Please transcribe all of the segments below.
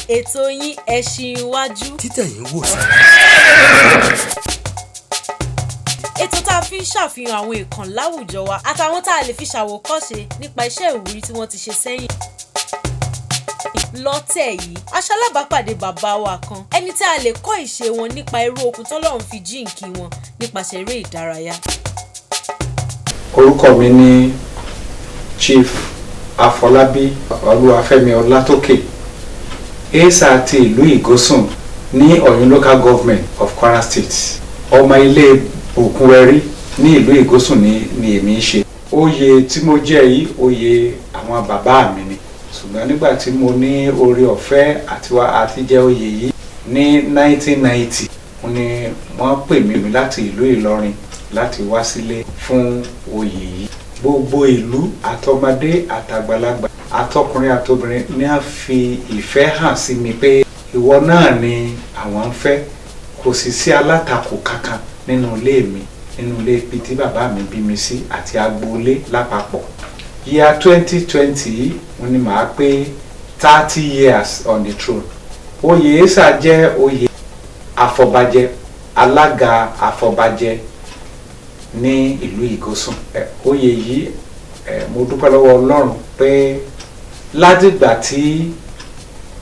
ètò yín ẹṣin iwájú. títẹ̀yìn wò sí. ètò tá a fi ń ṣàfihàn àwọn èèkàn láwùjọ wa àtàwọn tá a lè fi ṣàwòkọ́ṣe nípa iṣẹ́ ìwúrí tí wọ́n ti ṣe sẹ́yìn. lọ́tẹ̀ yìí aṣalábàápàdé bàbá wa kan ẹni tí a lè kọ́ ìṣe wọn nípa irú okun tọ́lọ́run fi jíǹkí wọn nípasẹ̀ eré ìdárayá. orúkọ mi ni Chief Afọlábí Olúwafẹ́mi Ọlátókè esa ti ìlú Ìgòsùn ní Ọ̀yún local government of Kwara State. ọmọ ilé Òkúnwẹrí ní ìlú Ìgòsùn ni èmi ń ṣe. oyè tí mo jẹ́ yìí oyè àwọn bàbá mi ni, ṣùgbọ́n nígbà tí mo ní oore ọ̀fẹ́ àti jẹ́ oyè yìí ní 1990 ni wọ́n pè mí láti ìlú Ìlọrin láti wá sílé fún oyè yìí. gbogbo ìlú àtọmọdé àtàgbàlagbà àtọkùnrin àtobìnrin ní a fi ìfẹ́ hàn sí mi pé ìwọ náà ni àwọn ń fẹ́. kò sì sí alátakò kankan nínú ilé mi, nínú ilé ibi tí bàbá mi bí mi sí àti agboolé lápapọ̀. year 2020 yìí wọ́n ní màá pé 30 years on the throne. oyè esa jẹ́ oyè afọbajẹ, alága afọbajẹ ní ìlú Ìgòsùn. oyè yìí mo dúpẹ́ lọ́wọ́ Ọlọ́run pé látìgbà tí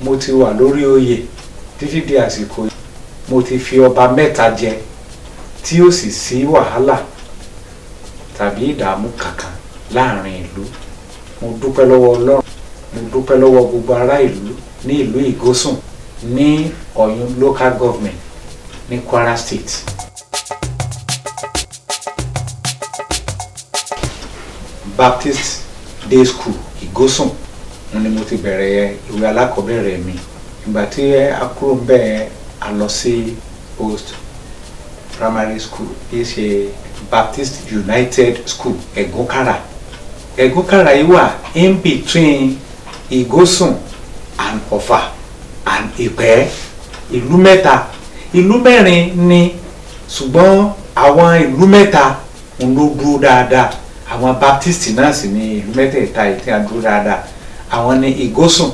mo ti wà lórí oyè títí di àsìkò yìí mo ti fi ọba mẹ́ta jẹ tí ó sì sí wàhálà tàbí ìdààmú kankan láàrin ìlú. mo dúpẹ́ lọ́wọ́ Ọlọ́run, mo dúpẹ́ lọ́wọ́ gbogbo ará ìlú ní ìlú Ìgòsùn ní Ọ̀yún local government ní Kwara State. Baptist Day School Ìgòsùn ni mo ti bẹ̀rẹ̀ ìwé alákọ̀ọ́bẹ̀rẹ̀ mi. ìgbà tí a kúrò ń bẹ̀ a lọ sí post primary school kì í ṣe Baptist United School Ẹ̀gúnkàrà. Ẹ̀gúnkàrà yìí wà in between Ìgòsùn and Ọ̀fà and Ìpẹ́. ìlú mẹ́ta, ìlú mẹ́rin ni, ṣùgbọ́n àwọn ìlú mẹ́ta ń ló dúró dáadáa. àwọn Baptist náà sì ní ìlú mẹ́tẹ̀ẹ̀ta yìí tí a dúró dáadáa. àwọn ní Ìgòsùn,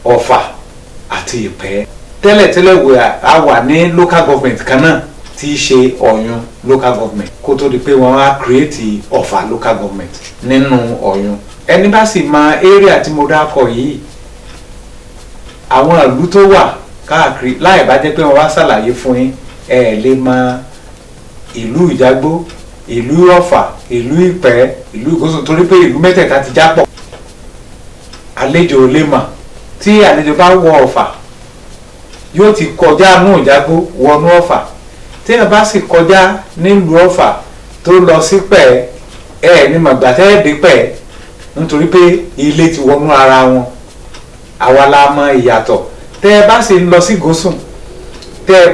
Ọ̀fà àti Ìpẹ́. tẹ́lẹ̀tẹ́lẹ̀ a wà ní local government kan náà tí í ṣe Ọ̀yún local government kó tó di pé wọ́n wá create Ọ̀fà local government nínú Ọ̀yún. ẹni bá sì mọ area tí mo dákọ̀ yìí, àwọn ìlú tó wà káàkiri láì bá jẹ́ pé wọ́n wá ṣàlàyé fún yín ẹ lè mọ ìlú Ìjágbó, ìlú Ọ̀fà, ìlú Ìpẹ́, ìlú Ìgòsùn, torí pé ìlú mẹ́tẹ̀ẹ̀ta ti jápọ̀. àlejò lè mọ̀ tí àlejò bá wọ Ọ̀fà yóò ti kọjá nù Ìjágbó wọnú Ọ̀fà. tí ẹ bá sì kọjá nílùú Ọ̀fà tó lọ sí Pẹ́ ẹ ní mọ̀gbà tẹ́ ẹ dé Pẹ́ nítorí pé ilé ti wọnú ara wọn. àwa la mọ ìyàtọ̀. tẹ́ ẹ bá sì lọ sí Ìgòsùn, bẹ́ẹ̀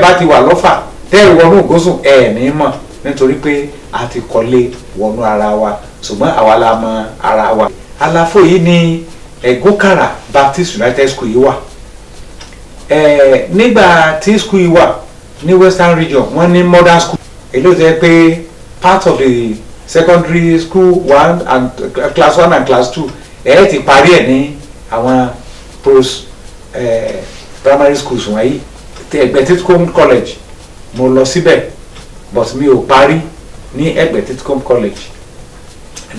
bá ti wà lọ́fà tẹ́ ẹ wọnú Ìgòsùn ẹ ní mọ̀ nítorí pé a ti kọ́lé wọnú ara wa, ṣùgbọ́n àwa la mọ ara wa. àlàfo yìí ni Ẹ̀gúnkàrà Baptist United School yìí wà. nígbà tí school yìí wà ní Western Region wọ́n ní modern school èyí ló jẹ́ pé part of the secondary school class 1 and class 2 ẹ̀ ti parí ẹ̀ ní àwọn post primary schools wọ̀nyí. Ẹ̀gbẹ́ Titcombe College mo lọ síbẹ̀ but mi ò parí ní Ẹ̀gbẹ́ Titcombe College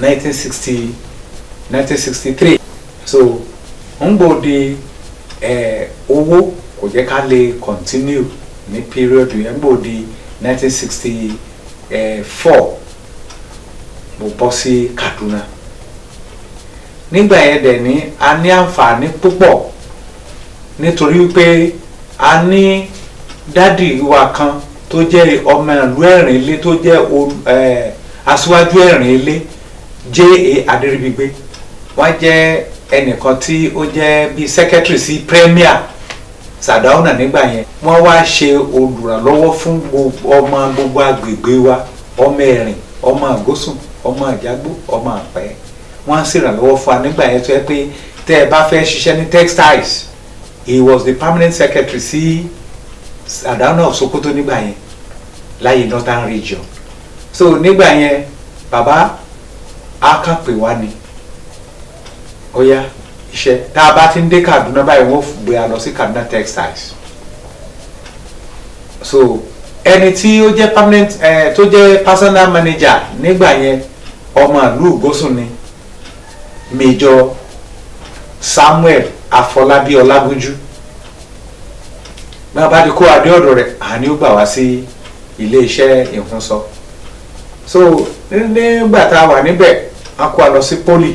1963. so ń gbòde owó kò jẹ́ ká lè continue ní period yẹn. ń gbòde 1964 mo bọ́ sí Kaduna. nígbà yẹn dẹ̀ ní a ní àǹfààní púpọ̀ nítorí pé a ní dádì wa kan tó jẹ́ ọmọ ìlú Ẹ̀rìnlé tó jẹ́ aṣíwájú Ẹ̀rìnlé J.A. Adéríbigbé. wọ́n jẹ́ ẹnìkan tí ó jẹ́ bíi secretary sí Premier Sardauna nígbà yẹn. wọ́n wá ṣe olùrànlọ́wọ́ fún ọmọ gbogbo agbègbè wa, ọmọ Ẹ̀rìn, ọmọ Ìgòsùn, ọmọ Ìjágbó, ọmọ Ìpẹ́. wọ́n sì rànlọ́wọ́ fún wa nígbà yẹn tó yẹ pé tẹ́ ẹ bá fẹ́ ṣiṣẹ́ ní textiles, he was the permanent secretary sí Sardauna of Sokoto nígbà yẹn láyé Northern Region. so nígbà yẹn bàbá á kàn pè wá ni, ó yá iṣẹ́ tá a bá ti ń dé Kaduna báyìí wọ́n gbé a lọ sí Kaduna Textiles. So ẹni tí ó jẹ́ permanent tó jẹ́ personal manager nígbà yẹn ọmọ ìlú Ìgòsùn ni Major Samuel Afọlábí Ọlágúnjú. náà bá ti kó adé ọ̀dọ̀ rẹ̀ àní ó gbà wá sí ilé iṣẹ́ ìhúnsọ. So nígbà tá a wà níbẹ̀ a kó a lọ sí poli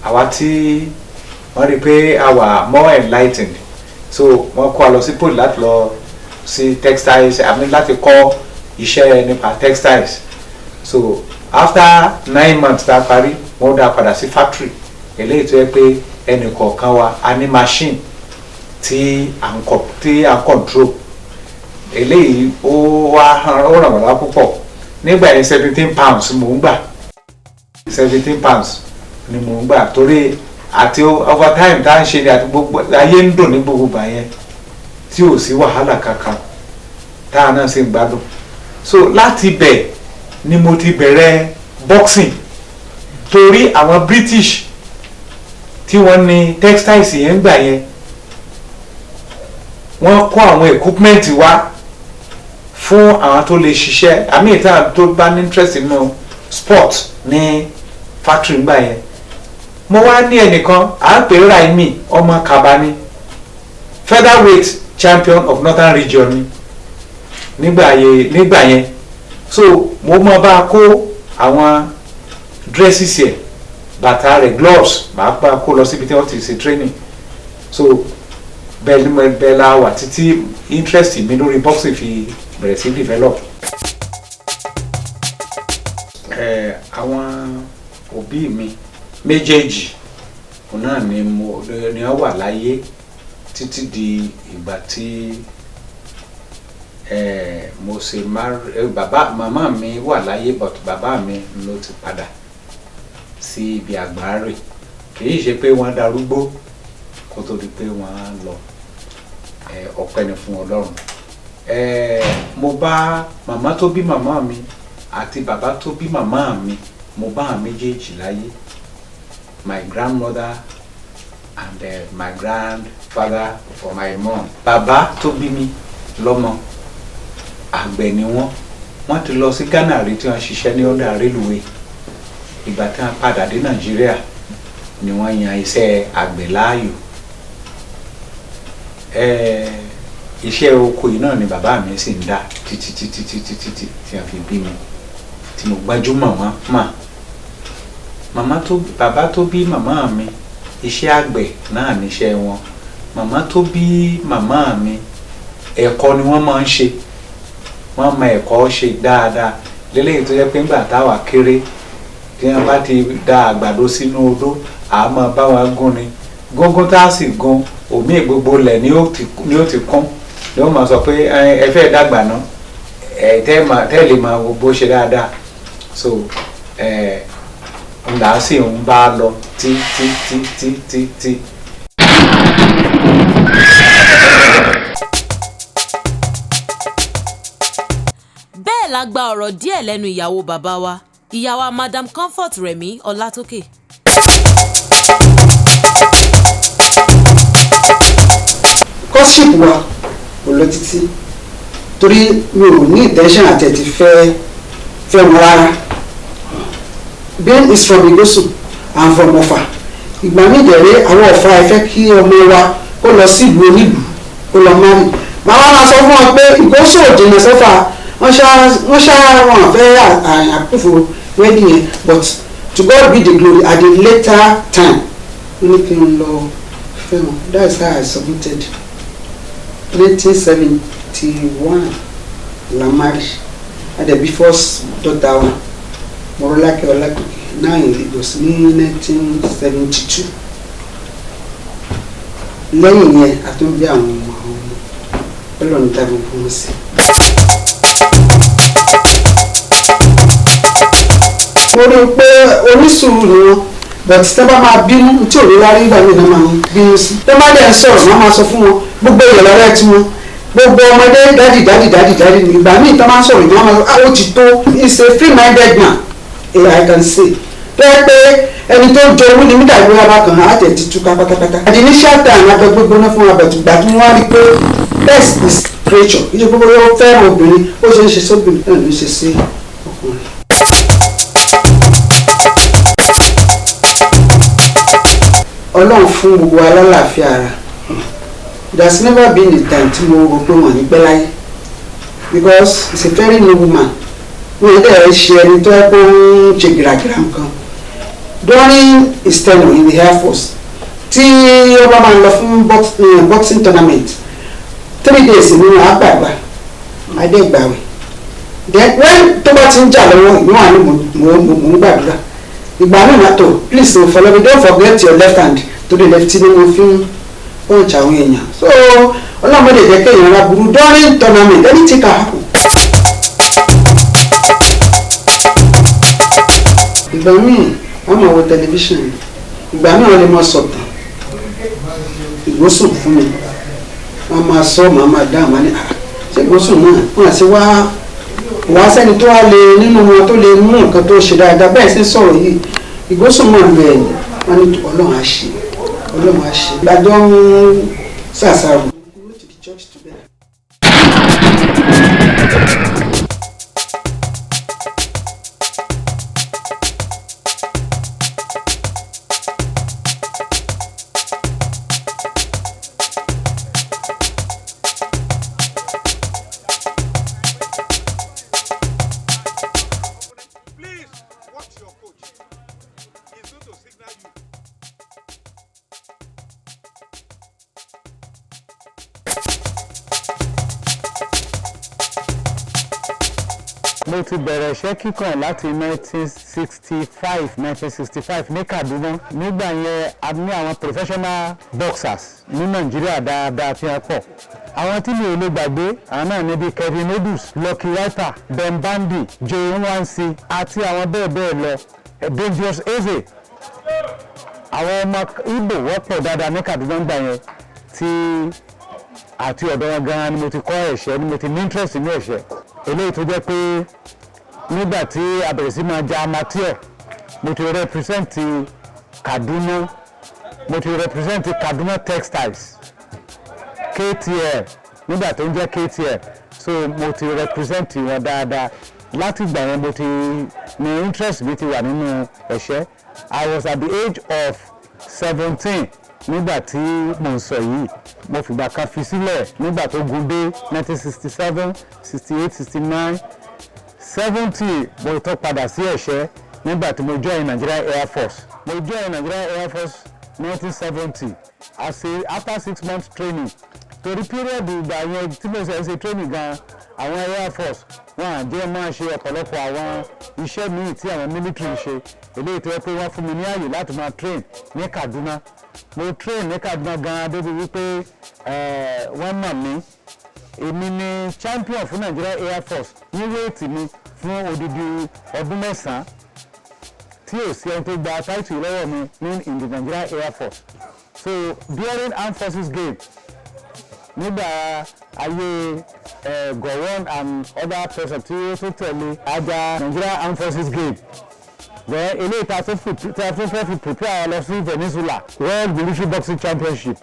àwa tí wọ́n rí i pé a wà more enlightened, so wọ́n kó a lọ sí poli láti lọ sí textiles láti kọ́ iṣẹ́ nípa textiles. So after 9 months tá a parí wọ́n dá padà sí factory eléyìí tó yẹ pé ẹnì kọ̀ọ̀kan wa a ní machine tí à ń control. Eléyìí ó ràn wá púpọ̀. Nígbà yẹn 17 pounds mò ń gbà, 17 pounds ni mò ń gbà torí àti overtime tá à ń ṣe ni àti gbogbo ayé ń dùn ní gbogbo gbà yẹn tí ò sí wàhálà kankan tá a náà sì ń gbádùn. So láti bẹ̀ ni mo ti bẹ̀rẹ̀ boxing torí àwọn British tí wọ́n ní textiles yẹn gbà yẹn wọ́n kó àwọn equipment wá fún àwọn tó lè ṣiṣẹ́ àmì ìta tó bá ní interest nínú sport ní factory gbà yẹn. Mo wá ní ẹnìkan à ń pè Raimi ọmọ Kabani, featherweight champion of Northern Region ni nígbà yẹn. So mo mọ bá a kó àwọn dresses yẹn, bàtà rẹ̀, gloves màá bá a kó lọ síbi tí wọ́n ti ṣe training. So bẹ́ẹ̀ la wà títí interest mi lórí boxing fi bẹ̀rẹ̀ sí develop. Àwọn òbí mi méjèèjì náà ni wọ́n wà láyé títí di ìgbà tí mo ṣe màmá mi wà láyé but bàbá mi ló ti padà sí ibi àgbáre. Kì í ṣe pé wọ́n darúgbó kó tó di pé wọ́n á lọ. Ọpẹ́ ni fún Ọlọ́run. Mo bá màmá tó bí màmá mi àti bàbá tó bí màmá mi, mo bá àwọn méjèèjì láyé, my grandmother and my grandfather for my mom. Bàbá tó bí mi lọ́mọ àgbẹ̀ ni wọ́n ti lọ sí Ghana rí tí wọ́n ṣiṣẹ́ ní ọ̀dà railway. Ìgbà tí wọ́n padà dé Nàìjíríà ni wọ́n yan iṣẹ́ àgbẹ̀ láàyò. Iṣẹ́ oko yìí náà ni bàbá mi sì ń dá títí tí a fi bí mi tí mo gbájúmọ̀ wọ́n mà. Bàbá tó bí màmá mi iṣẹ́ àgbẹ̀ náà níṣẹ́ wọn. Màmá tó bí màmá mi ẹ̀kọ́ ni wọ́n máa ń ṣe. Wọ́n mọ ẹ̀kọ́ ṣe dáadáa lélẹ́yìí tó jẹ́ pé ńgbà táwa kéré tí wọ́n bá ti da àgbàdo sínú odó àá máa bá wa gún ni. Gúngún tá a sì gún omi gbogbo lẹ̀ ni ó ti kún ni ó máa sọ pé ẹ fẹ́ dàgbà ná tẹ́ lè máa wo bó ṣe dáadáa. So ńlá sì ń bá lọ tí. Bẹ́ẹ̀ la gba ọ̀rọ̀ díẹ̀ lẹ́nu ìyàwó bàbá wa, ìyàwó Madam Comfort Rẹ̀mí Ọlátókè. Courtship wa kò lọ títí torí mi ò ní intention àti ẹ̀ ti fẹ́ wọn rárá. Ben is from Igosu and from Ọ̀fà. Ìgbà mi dẹ̀rẹ́ àwọn Ọ̀fà ẹ fẹ́ kí ọmọ wa kó lọ sí ìlú onílùú kó lọ márì. Màá wá sọ fún wọn pé Igosu ò jìnnà sọ́fà wọ́n ṣá wọn fẹ́ àkúfò wedding yẹn, but to God be the glory at the later time wọ́n ní kí n lọ fẹ́ wọn. That is how I submitted. 1971 la marry at the first daughter one Morolake Olakoke now in Lagos ní 1972. Lẹ́yìn yẹn a tún bí àwọn ọmọ Ọlọ́run tá gbogbo wọn sí. Mo rí i pé onísùúrù ni wọ́n but tí wọ́n bá máa bínú tí ò ní wá rí ìgbà mi náà máa bínú sí. Tí wọ́n bá dẹ̀ ń sọ̀rọ̀ wọ́n máa sọ fún wọn gbogbo èèyàn lọ́rẹ́ tí wọ́n gbogbo ọmọdé dádì ní ìgbà míì tó máa ń sọ̀rọ̀ ìgbà máa sọ ó ti tó. He's a free-minded man, I can say. tó yẹ pé ẹni tó jowú ni nígbà ìwé ara kan á tẹ̀ ti túká pátápátá. àti ní ṣáàtà àwọn abẹ gbígbóná fún wa bẹ̀tù gbà tí wọ́n á rí pé best is creature kí ṣe gbogbo yóò fẹ́ràn obìnrin ó ṣe ń ṣe sóbìnrin náà ló ṣe sí ọkùnrin. ọlọ́run fún gbogbo alálàáfíà ara there's never been a time tí mo rò pé wọ́n ní pẹ́ láyé because it's a very new woman wọ́n dẹ̀ ṣe ẹni tó ẹ pé ń ṣe gìràgìrà nǹkan during his tenure in the air force tí ọba máa ń lọ fún boxing tournament 3 days ni wọn á gbàgbà adégbàwé then when tó bá ti ń jà lọ́wọ́ ìwọ̀n àní mò ń gbàdúrà ìgbà náà nàtò please follow me don't forget your left hand to the left ni mo fi ń punch àwọn èèyàn so ọlọ́mọdé jẹ́ kéèyàn ra burú during tournament anything can happen. ìgbà míì wọ́n máa wo tẹlifíṣàn ìgbà míì wọ́n lè máa sọ̀tàn ìgbósùn fún mi wọ́n máa sọ màá máa dá àmà ní ṣé ìgbósùn náà wọ́n àti wá sẹ́ni tó wá lè nínú wọn tó lè mú nǹkan tó ṣe dáadáa bẹ́ẹ̀ sí sọ̀rọ̀ yìí ìgbósùn máa ń bẹ̀ wọ́n ní ọlọ́run á ṣe gbàjọ́ ń ṣàṣàrò. mo ti bẹ̀rẹ̀ iṣẹ́ kíkàn láti 1965 ní Kaduna nígbà yẹn a ní àwọn professional boxers ní Nàìjíríà dáadáa tí wọ́n pọ̀ àwọn tí mi ò lè gbàgbé àwọn náà níbi Kevin Odus, Lucky Writer, Ben Bandi, Joe Nwansi àti àwọn bẹ́ẹ̀ bẹ́ẹ̀ lọ Dangerous Eze àwọn ọmọ Igbo wọ́pọ̀ dáadáa ní Kaduna nígbà yẹn tí àti ọ̀dọ̀ wọn gan-an ni mo ti kọ́ ẹ̀ṣẹ́ ni mo ti ní interest ní ẹ̀ṣẹ́ eléyìí tó jẹ́ pé nígbà tí a bẹ̀rẹ̀ sí máa ja amateur mo ti represent Kaduna mo ti represent Kaduna Textiles KTL nígbà tó ń jẹ́ KTL so mo ti represent wọn dáadáa láti ìgbà yẹn mo ti ní interest mi ti wà nínú ẹ̀ṣẹ́ I was at the age of 17 nígbà tí mo ń sọ yìí mo fìgbà kan fi sílẹ̀ nígbà tó gun dé 1967 68 69 70 mo tó padà sí ẹ̀ṣẹ́ nígbà tí mo join Nigeria Air Force mo join Nigeria Air Force 1970 after 6 months training torí period ìgbà yẹn tí mo ṣe training gan àwọn Air Force wọn à jẹ́ máa ṣe ọ̀pọ̀lọpọ̀ àwọn iṣẹ́ míì tí àwọn military ṣe eléyìí tó yẹ pé wọ́n fún mi ní ààyè láti máa train ní Kaduna mo train ní Kaduna gan débi wípé wọ́n mọ̀ mí èmi ni champion fún Nigeria Air Force ní wéètì mi fún odidi ọdún 9 tí ò sí ẹni tó gba title lọ́wọ́ mi ní in the Nigeria Air Force so during Armed Forces game nígbà ayé Gowon and other person tí ó tún tẹ̀lé ajá Nigeria Armed Forces game wẹ́n eléyìí tá a tún fẹ́ fi prepare lọ sí Venezuela World Military Boxing Championship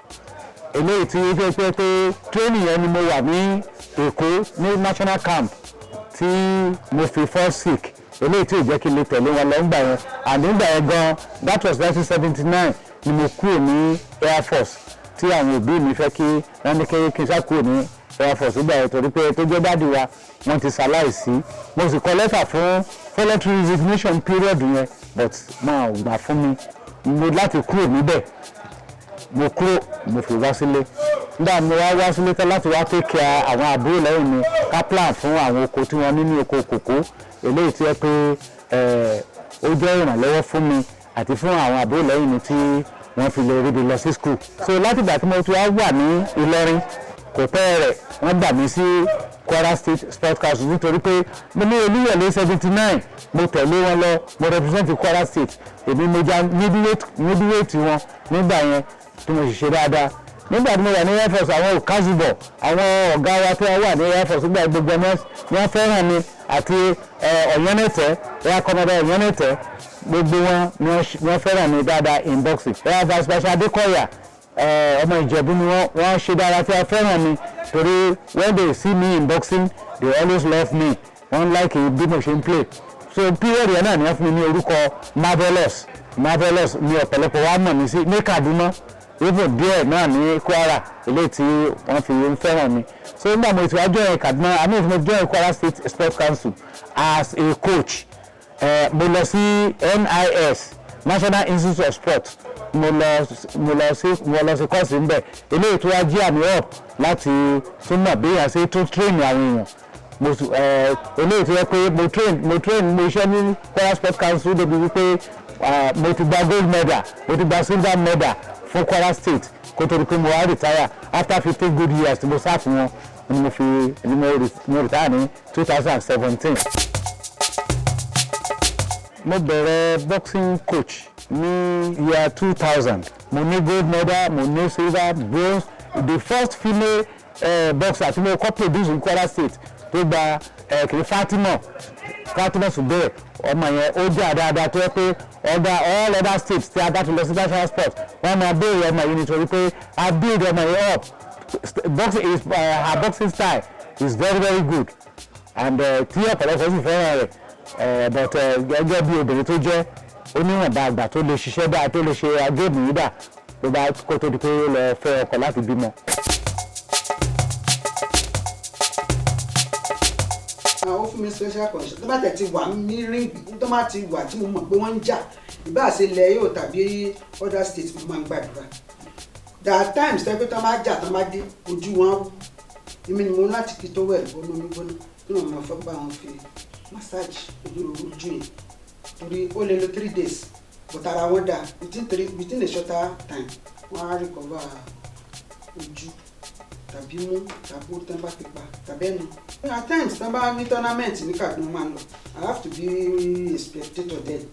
eléyìí tí ó jẹ́ pé training yẹn ni mo wà ní Èkó ní national camp tí mo fi fall sick eléyìí tí ò jẹ́ kí n lè tẹ̀lé wọn lọ ńgbà yẹn and nígbà yẹn gan that was 1979 ni mo kúrò ní Air Force tí àwọn òbí mi fẹ́ kí wọ́n ní kí n sá kúrò ní Air Force nígbà yẹn torí pé tó jẹ́ dáàdi wa wọ́n ti ṣaláìsí mo sì kọ lẹ́tà fún voluntary resignation period yẹn but máa gbà fún mi mo láti kúrò níbẹ̀ mo kúrò mo fi wá sílé nígbà mo wá sílé tán láti wá take care àwọn àbúrò lẹ́yìn mi ká plan fún àwọn oko tí wọ́n ní ní oko kòkó eléyìí tí ẹ pé ó jẹ́ ìrànlọ́wọ́ fún mi àti fún àwọn àbúrò lẹ́yìn mi tí wọ́n fi lè ríbi lọ sí school so láti ìgbà tí mo ti wá wà ní Ìlọrin kò pẹ́ rẹ̀ wọ́n gbà mí sí Kwara State Sports Council nítorí pé mo ní Olúyọ̀lé 79 mo tẹ̀lé wọn lọ mo represent Kwara State èmi mo já middleweight wọn nígbà yẹn tí mo sì ṣe dáadáa nígbà tí mo wà ní Air Force àwọn òkazubọ̀ àwọn ọ̀gá wa tí wọ́n wà ní Air Force nígbà gbogbo ẹni wọ́n fẹ́ràn mi àti Ọ̀yánẹ̀tẹ̀ Air Commodore Ọ̀yánẹ̀tẹ̀ gbogbo wọn ni wọ́n fẹ́ràn mi dáadáa in boxing. ẹ̀rọ vice president Adékọ̀yà ọmọ Ìjẹ̀bú ni wọ́n ṣe dáadáa tí wọ́n fẹ́ràn mi torí when they see me in boxing they always love me wọ́n like bí mo ṣe ń play. So period yẹn náà ni wọ́n fún mi ní orúkọ marvelous ní ọ̀pọ̀lọpọ̀ wa mọ̀ mí sí ní Kaduna even díẹ̀ náà ní Kwara eléyìí tí wọ́n fi ń fẹ́ràn mi. So nígbà mo ti wá join Kaduna I mean mo join Kwara State Sports Council as a coach. Mo lọ sí NIS National Institute of Sport mo lọ sí course níbẹ̀ eléyìí tó wá jí àmì up láti tún mọ̀ bí yàn ṣe tún train àwọn èèyàn eléyìí tó yẹ pé mo iṣẹ́ ní Kwara Sports Council débi wípé mo ti gba gold medal mo ti gba silver medal fún Kwara State kó tó di pé mo wá retire after 15 good years tí mo sá fún wọn ni mo retire ní 2017. Mo bẹ̀rẹ̀ boxing coach ní year 2000 mo ní gold medal mo ní silver bronze the first female boxer tí mo kọ́ produce in Kwara State tó gba kìí Fatima Sùbẹ́ẹ̀ ọmọ yẹn ó jẹ́ àdáadáa tó yẹ pé all other states tí a bá ti lọ sí national sport wọ́n máa béèrè ọmọ yìí nítorí pé I build ọmọ yẹn up boxing is her boxing style is very very good and tí ọ̀pọ̀lọpọ̀ sì fẹ́ràn rẹ̀. But gẹ́gẹ́ bí obìnrin tó jẹ́ oníwọ̀nba àgbà tó lè ṣiṣẹ́ dáa tó lè ṣe agéèmù yìí dà tó bá kó tó di pé ó lọ fẹ́ ọkọ láti bímọ. àwọn fún mi special condition tó bá tẹ̀ ti wà ní ríǹgì tó bá ti wà tí mo mọ̀ pé wọ́n ń jà ìbá ṣe ilẹ̀ yóò tàbí other states mo máa ń gbàdúrà. There are times tẹ́gbẹ́ tó máa jà tó máa dé ojú wọn èmi ni mo láti fi tó wẹ̀ gbóná mi gbóná tí wọ́n máa fẹ́ bá wọn fi massage ojú yẹn torí ó lè lo 3 days but ara wọn dà within a shorter time wọ́n á recover ojú tàbí mú tàbí ó tán bá ti pa tàbí ẹnu. At times tán bá ní tournament ní Kaduna máa ń lọ I have to be a spectator then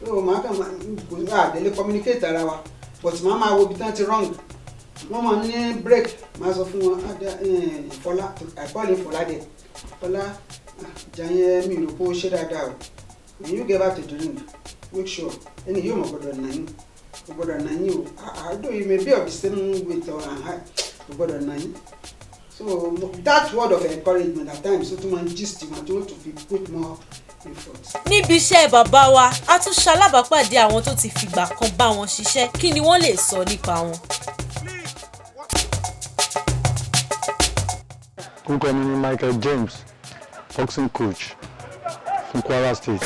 so màá kàn máa àdélé communicate ara wa but màá máa wo ibi tán ti wrong wọ́n máa ní break máa sọ fún wọn Fọlá I call him Fọlá dẹ̀ Fọlá jàyẹn mi rò pé ó ṣe dáadáa o when you get back to the ring make sure ẹni yóò mọ̀ gbọ́dọ̀ nà yín o although you may be of the same weight or height o gbọ́dọ̀ nà yín so that word of encouragement at times ó tún máa ń gist wọn tí wọ́n tún fi put more effort. níbi iṣẹ́ bàbá wa a tún ṣalábàápàdé àwọn tó ti fìgbà kan bá wọn ṣiṣẹ́ kí ni wọ́n lè sọ nípa wọn. orúkọ mi ni Michael James boxing coach fún Kwara State.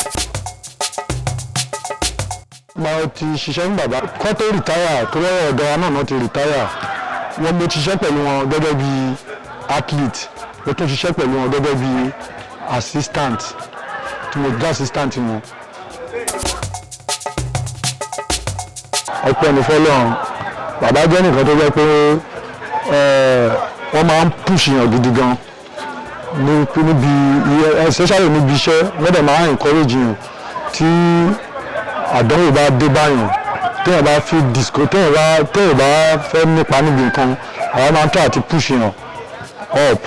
Mo ti ṣiṣẹ́ fún bàbá kó tó rìtáyà tó lọ́wọ́ ọ̀dọ́ náà ti rìtáyà wọ́n mo ti ṣiṣẹ́ pẹ̀lú wọn gẹ́gẹ́ bí athlete mo tún ṣiṣẹ́ pẹ̀lú wọn gẹ́gẹ́ bí assistant tí mo jẹ́ assistant wọn. ọpẹ́ ní fọ́lọ́run bàbá jẹ́ nìkan tó jẹ́ pé wọ́n máa ń push yàn gidi gan níbi especially níbi iṣẹ́ wọ́n dẹ̀ máa ń encourage yàn tí àdánwò bá dé báyàn téèyàn bá fi disco téèyàn bá fẹ́ nípa níbi nǹkan àwọn máa ń try àti push yàn up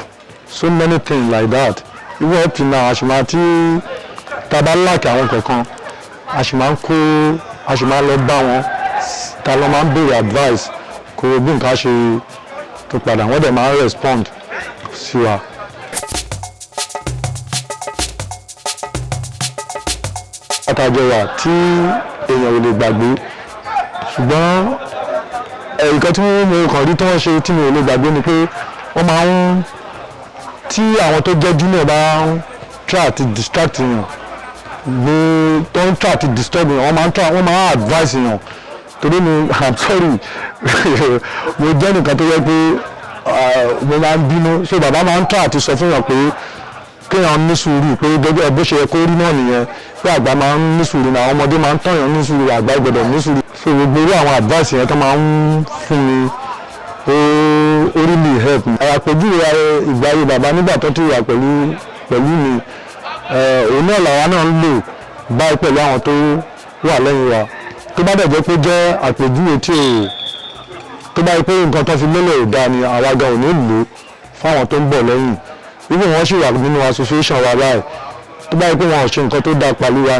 so many things like that even up till now àṣìmá tí tábà láàkì àwọn kankan àṣìmá lọ bá wọn ta ló máa ń béèrè advice kò bí nǹkan ṣe tó padà wọ́n dẹ̀ máa ń respond sí wa. àtàjọ wà tí èèyàn ò lè gbàgbé ṣùgbọ́n nǹkan tí mo kàn rí tí wọ́n ṣe tí mi ò lè gbàgbé ni pé wọ́n máa ń tí àwọn tó jẹ́ junior bá ń try àti distract yàn tó ń try àti disturb yàn wọ́n máa ń advice yàn torí mi I'm sorry mo jẹ́ nìkan tó yẹ pé mo máa ń bínú so bàbá máa ń try àti sọ fún yàn pé kéèyàn ní sùúrù pé gẹ́gẹ́ bó ṣe yẹ kó rí náà nìyẹn pé àgbà máa ń ní sùúrù náà àwọn ọmọdé máa ń tọ̀yàn ní sùúrù àgbà gbọ́dọ̀ ní sùúrù so gbogbo irú àwọn advice yẹn tó máa ń fún mi ó really help me. àpèjúwe ìgbáyé bàbá nígbà tó ti wà pẹ̀lú mi òun náà làwa náà ń lò báyìí pẹ̀lú àwọn tó wà lẹ́yìn wa tó bá dẹ̀ jẹ́ pé jẹ́ àpèjúwe tí tó bá yẹ pé nǹkan tó fi lélẹ̀ ò dáa ni àwa gan ò ní lò fáwọn tó ń bọ̀ lẹ́yìn ibi wọn sì wà nínú association wa báyìí tó bá yẹ pé wọn ò ṣe nǹkan tó dáa pẹ̀lú wa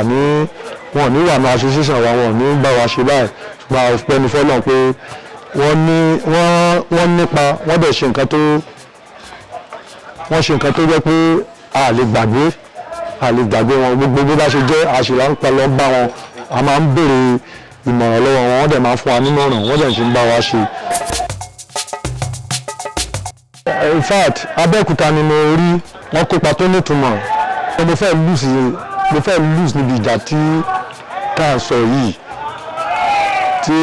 ni wọn ò ní wà ní association wa, wọn ò ní bá wa ṣe báyìí ṣùgbọ́n ọpẹ́ ní fọ́lọ́run pé wọ́n nípa wọ́n dẹ̀ ṣe nǹkan tó jẹ́ pé a lè gbàgbé wọn gbogbo bó bá ṣe jẹ́ àṣìlá ń pa lọ bá wọn, a máa ń béèrè ìmọ̀ràn lọ́wọ́ wọn, wọ́n dẹ̀ máa ń fún wa nímọ̀ràn, wọ́n dẹ̀ ṣe ń bá wa ṣe. In fact Abẹ́òkúta ni mo rí wọ́n kópa tó nítumọ̀, mo fẹ́ lose níbi ìjà tí ká sọ yìí tí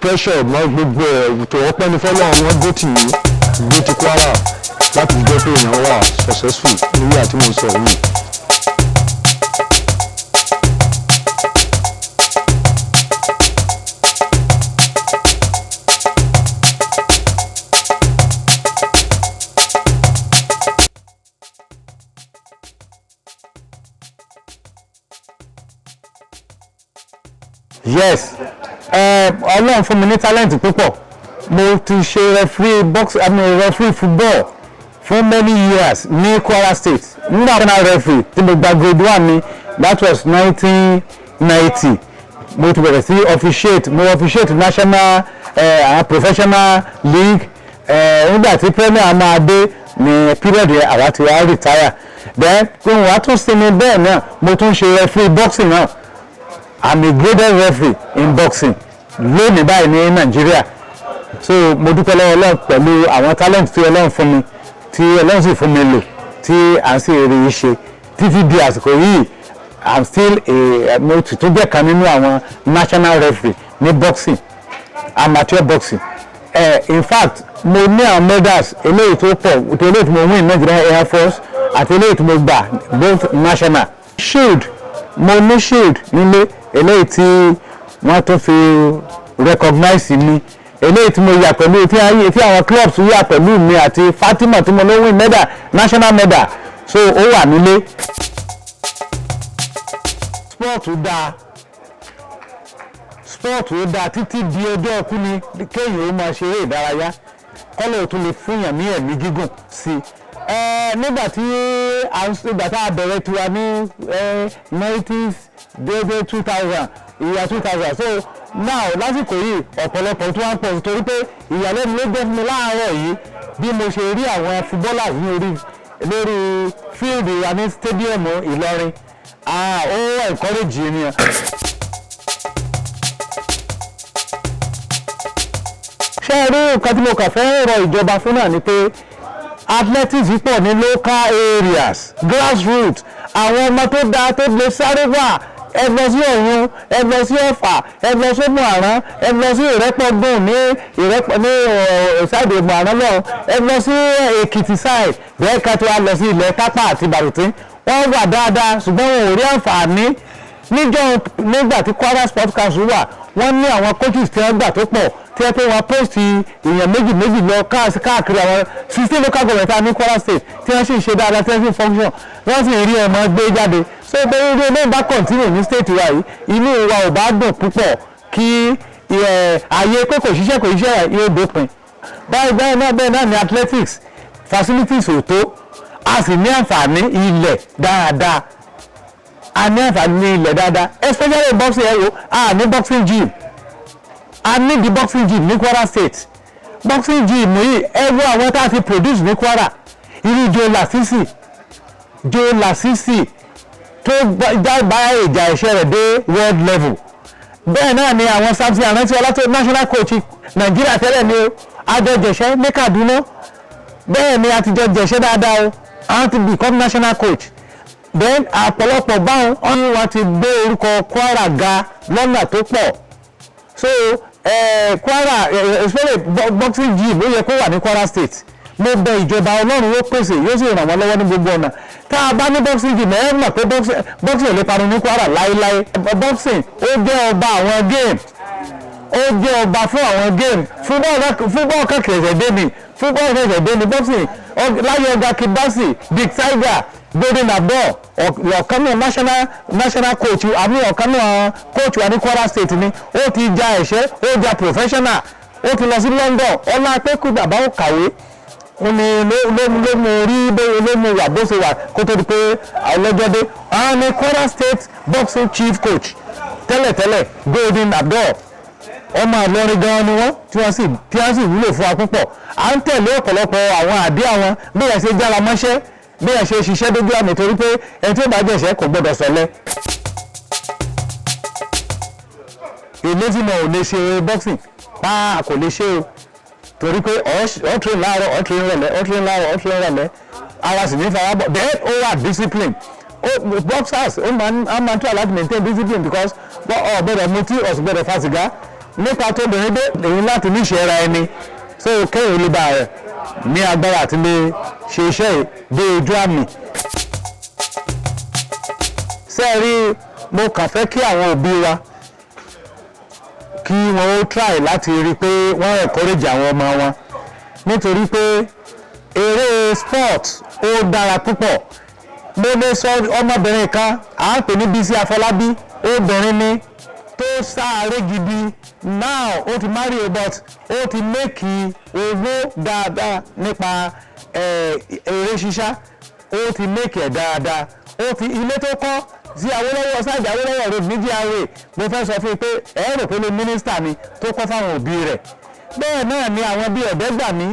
pressure mọ́ gbogbo ẹ̀ tó ọpẹ́ ní fọ́lọ́run wọ́n gbé tì mí gbé ti Kwara láti jẹ́ pé èèyàn wà successful níbi àti mo sọ yìí. Yes, Ọlọ́run fún mi ní talent púpọ̀. Mo ti ṣe referee football for many years ní Kwara State. Nígbà tí mo referee tí mo gba grade 1 ni, that was 1990. Mo ti bẹ̀rẹ̀ sí officiate national professional league. Nígbà tí premier máa dé ní period yẹn àwa ti wá retire. Then kí wọ́n á tún sinmi bẹ́ẹ̀ náà, mo tún ṣe referee boxing náà. I'm a graded referee in boxing lónìí báyìí ní Nàìjíríà. So mo dúpẹ́ lọ́wọ́ Ọlọ́run pẹ̀lú àwọn talent tí Ọlọ́run fún mi, tí Ọlọ́run sì fún mi lò, tí à ń sì rí i ṣe títí di àsìkò yìí. I'm still mo ti tún jẹ́ kan nínú àwọn national referee ní boxing, amateur boxing. In fact mo ní àwọn medals eléyìí tó pọ̀, eléyìí tí mo win Nigerian Air Force àti eléyìí tí mo gbà both national. Shield mo ní shield nílé eléyìí tí wọ́n tún fi recognize mi, eléyìí tí mo yà pẹ̀lú tí àwọn clubs yà pẹ̀lú mi àti Fatima tí mo ló win medal, national medal, so ó wà nílé. Sport ó dáa títí di ọjọ́ ọkú ni kéèyàn ó máa ṣeré ìdárayá kọ́lọ̀ tún lè fún yàn ní ẹ̀mí gígùn sí i. Nígbà tá a bẹ̀rẹ̀ tiwa ní 90s dédé 2000 ìyá 2000, so now lásìkò yìí ọ̀pọ̀lọpọ̀ tó wá ń pọ̀ torí pé ìyàlẹ́nu ló jẹ́ fún mi láàárọ̀ yìí bí mo ṣe rí àwọn footballers ní lórí fíìlì wa ní stadium Ìlọrin. Ó encourage ènìyàn. Ṣé ẹ rí nǹkan tí mo kàn fẹ́ rọ ìjọba fún náà ni pé athletics pọ̀ ní local areas, grassroots, àwọn ọmọ tó dáa tó lè sáré wà, ẹ lọ sí Ọ̀yún, ẹ lọ sí Ọ̀fà, ẹ lọ sí Òmù-àrán, ẹ lọ sí Ìrẹ́pọ̀dùn ní ṣáìdì Òmù-àrán lọ́hùn, ẹ lọ sí Èkìtì side, bẹ́ẹ̀ ká tó wá lọ sí ilẹ̀ Tápà àti Bàrùtín. Wọ́n wà dáadáa ṣùgbọ́n wọn ò rí àǹfààní. Nígbà tí Kwara Sport Council wà, wọ́n ní àwọn coaches tí wọ́n gbà tó pọ̀ tí wọ́n pé wọ́n post èèyàn méjì lọ káàkiri àwọn 16 local government ní Kwara State tí wọ́n sì ṣe dáadáa tí wọ́n sì function, wọ́n sì rí ọmọ gbé jáde. So bẹ́ẹ̀ ni ilé ìbá continue ní state wa yìí, inú wa ò bá dùn púpọ̀ kí ààyè pé kò ṣiṣẹ́ yóò dópin. Bẹ́ẹ̀ náà ni athletics facilities ò tó, a sì ní àǹfààní ilẹ̀ dáadáa. Especially boxing ẹ̀rọ, a ní boxing gym. A ní di boxing gym ní Kwara State. Boxing gym yìí ẹ̀rọ àwọn tá a ti produce ní Kwara. Irú Joe Lasisi tó bá ìjà ẹ̀ṣẹ̀ rẹ̀ dé world level. Bẹ́ẹ̀ náà ni àwọn Samson Arántí Ọlátó national coach Nàìjíríà tẹ́lẹ̀ ni o, àjọjẹ̀ṣẹ́ ní Kaduna. Bẹ́ẹ̀ ni a ti jọ jẹ̀ṣẹ́ dáadáa o, àwọn ti become national coach. Then àpọ̀lọpọ̀ báwọn ọ̀hún wa ti gbé orúkọ Kwara ga lọ́nà tó pọ̀. So Kwara especially boxing gym ló yẹ kó wà ní Kwara State. Mo bẹ̀ ìjọba Ọlọ́run yóò pèsè, yóò sì ràn wọ́n lọ́wọ́ ní gbogbo ọ̀nà. Tá a bá ní boxing gym ẹ mọ̀ pé boxing ò lè parun ní Kwara láéláé. Boxing ó jẹ́ ọba àwọn game, ó jẹ́ ọba fún àwọn game. Football kẹ̀kẹ́ ẹ̀ṣẹ̀ dé ni boxing láyé ọ̀gá Kibasi, Dick Tiger, Golden Abdul, ọ̀kan náà national coach àbí ọ̀kan náà coach wa ní Kwara State ni ó ti ja ẹ̀ṣẹ́, ó ja professional, ó ti lọ sí London. Ọlá pé kú bàbá ó kàwé, ó ní ló mú rí ló mú wà bó ṣe wà kó tó di pé ọlọ́jọ́ dé. àwọn ní Kwara State boxing chief coach tẹ́lẹ̀tẹ́lẹ̀ Golden Abdul ọmọ Ìlọrin gan ni wọ́n tí wọ́n sì wúlò fún wa púpọ̀. à ń tẹ̀lé ọ̀pọ̀lọpọ̀ àwọn àdé àwọn bí ẹ̀ ṣe jára mọ́ṣẹ́ bí ẹ̀ ṣe ṣiṣẹ́ dójú àmì torí pé ẹni tí ó bá jẹ̀ṣẹ́ kò gbọ́dọ̀ sọ̀lẹ̀. ìlẹ́sìnà ò lè ṣe boxing pa kò lè ṣe o torí pé ọ̀ train láàárọ̀ ọ̀ train rọ̀lẹ́ ọ̀ train láàárọ̀ ọ̀ train rọ̀lẹ́ ara sì ní farabọ̀ then ó wà discipline boxers ó máa ń try láti maintain discipline because ọ̀ gbọ́dọ̀ mutí ọ̀ sì gbọ́dọ̀ fa sìgá nípa tó bẹ̀rẹ̀ dé èyí láti ní ìṣe ara ẹni so kéèyàn lè bá rẹ̀ ní agbára àti lè ṣe iṣẹ́ dé ojú àmì. sẹ́ẹ̀rí mo kàn fẹ́ kí àwọn òbí wa kí wọ́n ó try láti rí i pé wọ́n encourage àwọn ọmọ wọn nítorí pé eré sport ó dára púpọ̀. mo lè sọ ọmọbìnrin kan à ń pè ní Bísí Afọlábí obìnrin ni tó sáré gidi now ó ti marry but ó ti make owó dáadáa nípa eré ṣíṣá ó ti make ẹ̀ dáadáa ó ti ilé tó kọ́ sí Awólọ́wọ̀ ṣáàjì Awólọ́wọ̀ road ní GRA mo fẹ́ sọ fún yín pé ẹ̀rọ pé ló mínísítà ni tó kọ́ fáwọn òbí rẹ̀ bẹ́ẹ̀ náà ni àwọn bíi Ọ̀dẹ́gbàmí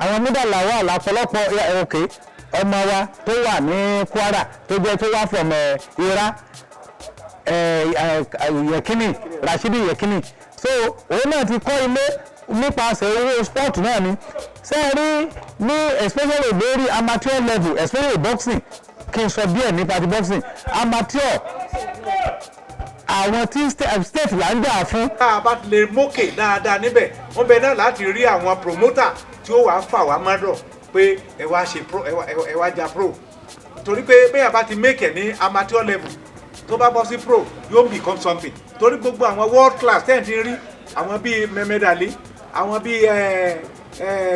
àwọn mídàlá wà lápọ̀lọpọ̀ òkè ọmọ wa tó wà ní Kwara tó jẹ́ tó wá from Ira Yekini Rashidi Yekini so òun náà ti kọ́ ilé nípasẹ̀ owó sport náà ni sẹ́ẹ̀rí ní especially lórí amateur level especially boxing kí n sọ díẹ̀ nípa ti boxing amateur àwọn tí state là ń jà fún. tá a bá lè mókè dáadáa níbẹ̀ wọ́n bẹ náà láti rí àwọn promoter tí ó wàá fà wá mọ́dọ̀ pé ẹ wá ṣe pro ẹ wá ja pro torí pé bẹ́ẹ̀ bá ti make ẹ̀ ní amateur level tó bá bọ́ sí pro yóò become something torí gbogbo àwọn world class ten ti rí àwọn bíi Mehmed Ali àwọn bíi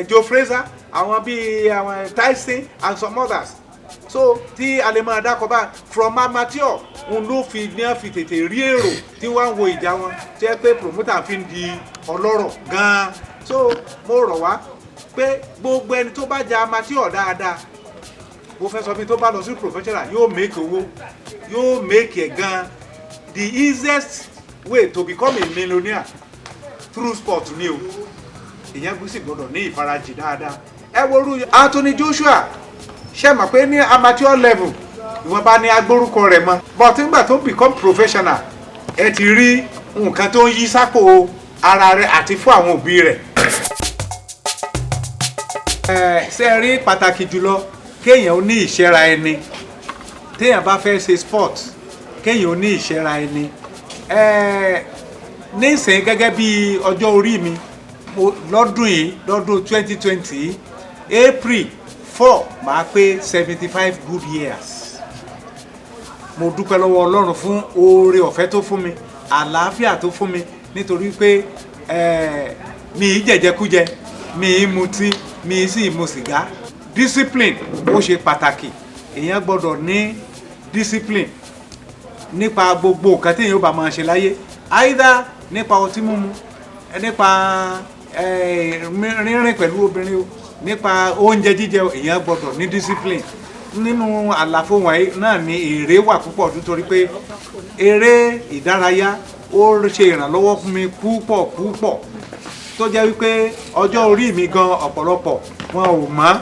Joe Frazier àwọn bíi àwọn Tyson and some others so tí a lè máa dákọ̀ bá from amateur òun ló fi ní a fi tètè rí èrò tí wọ́n ń wo ìjà wọn tí ẹ pé promoter fi ń di ọlọ́rọ̀ gan-an so mo rọ̀ wá pé gbogbo ẹni tó bá ja amateur dáadáa mo fẹ́ sọ pé tó bá lọ sí professional yóò make owó yóò make ẹ̀ gan-an the easiest way to become a millionaire through sport ni o ìyẹn gbèsè gbọ́dọ̀ ní ìfarajì dáadáa ẹ wo orú Anthony Joshua ṣe mọ̀ pé ní amateur level ìwọ̀n bá ní agbórúkọ rẹ̀ mọ́ but nígbà tó become professional ẹ ti rí nǹkan tó ń yí sápò ara rẹ̀ àti fún àwọn òbí rẹ̀. ṣe rí pàtàkì jùlọ kéèyàn ó ní ìṣẹ́ra ẹni téèyàn bá fẹ́ ṣe sport kéèyàn ó ní ìṣẹ́ra ẹni nísìnyí gẹ́gẹ́ bí ọjọ́ orí mi lọ́dún yìí lọ́dún 2020 April 4 máa pé 75 good years mo dúpẹ́ lọ́wọ́ Ọlọ́run fún oore ọ̀fẹ́ tó fún mi àlàáfíà tó fún mi nítorí pé mi ì jẹ̀jẹ̀kújẹ mi ì mutí mi ì sì mu sìgá discipline ó ṣe pàtàkì èèyàn gbọ́dọ̀ ní discipline nípa gbogbo nǹkan tí èèyàn bá máa ṣe láyé either nípa ọtí mímu nípa rínrìn pẹ̀lú obìnrin o nípa oúnjẹ jíjẹ èèyàn gbọ́dọ̀ ní discipline nínú àlàfo wọ̀nyí náà ni èrè wà púpọ̀ nítorí pé eré ìdárayá ó ṣe ìrànlọ́wọ́ fún mi púpọ̀ tó jẹ́ wípé ọjọ́ orí mi gan ọ̀pọ̀lọpọ̀ wọn ò mọ̀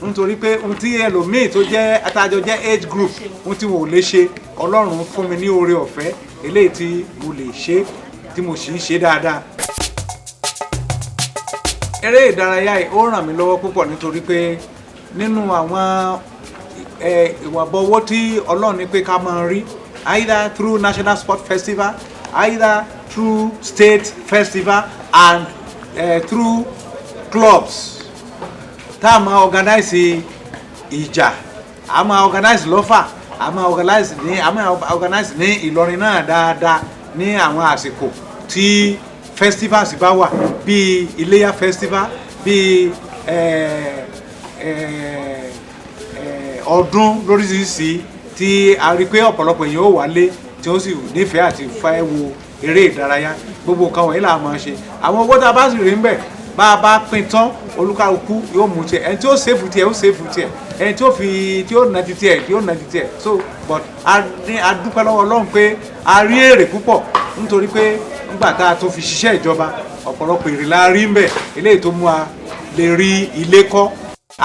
nítorí pé ohun tí ẹlòmíì tó jẹ́ atájọ jẹ́ age group ohun tí wọn ò lè ṣe Ọlọ́run fún mi ní oore ọ̀fẹ́ eléyìí tí mo lè ṣe tí mo sì ń ṣe dáadáa. Eré ìdárayá yìí ó ràn mí lọ́wọ́ púpọ̀ nítorí pé nínú àwọn ìwọ̀nba owó tí Ọlọ́run ní pé ká máa rí either through National Sport Festival either through state festival and through clubs tá a máa organize ìjà a máa organize lọ́fà a máa organize ní Ìlọrin náà dáadáa ní àwọn àsìkò tí festivals bá wà bíi Iléyá festival bíi ọdún lóríṣiríṣi tí a rí pé ọ̀pọ̀lọpọ̀ èèyàn ó wálé tí ó sì nífẹ̀ẹ́ àti fẹ́ wo eré ìdárayá gbogbo nǹkan wọ̀nyí là máa ṣe àwọn owó tá a bá sì rí ń bẹ̀ bá a bá pín tán olúkálùkù yóò mú tiẹ̀ ẹni tí ó sèfù tiẹ̀ ó sèfù tiẹ̀ ẹni tí ó nà ti tiẹ̀ tí ó nà ti tiẹ̀ so but a dúpẹ́ lọ́wọ́ Ọlọ́run pé a rí èrè púpọ̀ nítorí pé nígbà tá a tó fi ṣiṣẹ́ ìjọba ọ̀pọ̀lọpọ̀ èrè la rí ń bẹ̀ eléyìí tó mú a lè rí ilé kọ́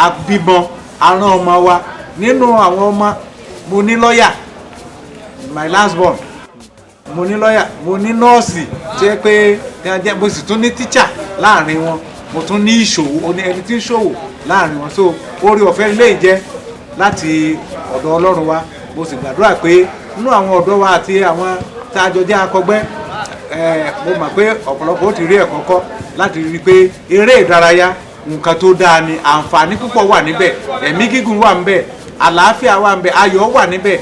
abímọ aràn ọmọ wa nínú àwọn ọmọ mo ní lọ́ọ̀yà my last born mo ní lọ́ọ̀yà mo ní nọ́ọ̀sì tí ẹ pé mo sì tún ní tíṣà láàrin wọn mo tún ní ìṣòwò ẹni tí ń ṣòwò láàrin wọn so orí ọ̀fẹ́ ilé ìjẹ́ láti ọ̀dọ̀ Ọlọ́run wa mo sì gbàdúrà pé nínú àwọn ọ̀dọ́ wa àti àwọn tá a jọ jẹ́ akọgbẹ́ mo mọ̀ pé ọ̀pọ̀lọpọ̀ ó ti rí ẹ̀kọ́ kọ́ láti rí i pé eré ìdárayá nǹkan tó dáa ni àǹfààní púpọ̀ wà níbẹ̀ ẹ̀mí gígùn wà níbẹ̀ àlàáfíà wà níbẹ̀ ayọ̀ wà níbẹ̀.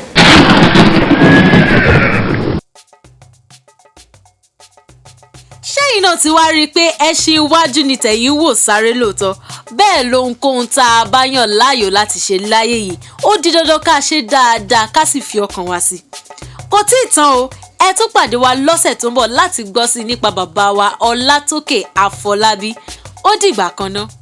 ṣẹ́yìn náà ti wá rí i pé ẹṣin iwájú ni tẹ̀yìn wò sáré lóòótọ́ bẹ́ẹ̀ lohun tá a bá yàn láàyò láti ṣe láyé yìí ó di dandan ká ṣe dáadáa ká sì fi ọkàn wa sí. kò tí ì tán o ẹ tún pàdé wa lọ́sẹ̀ tó ń bọ̀ láti gbọ́ sí nípa bàbá wa Ọlátókè Àfọlábí ó dìgbà kan náà.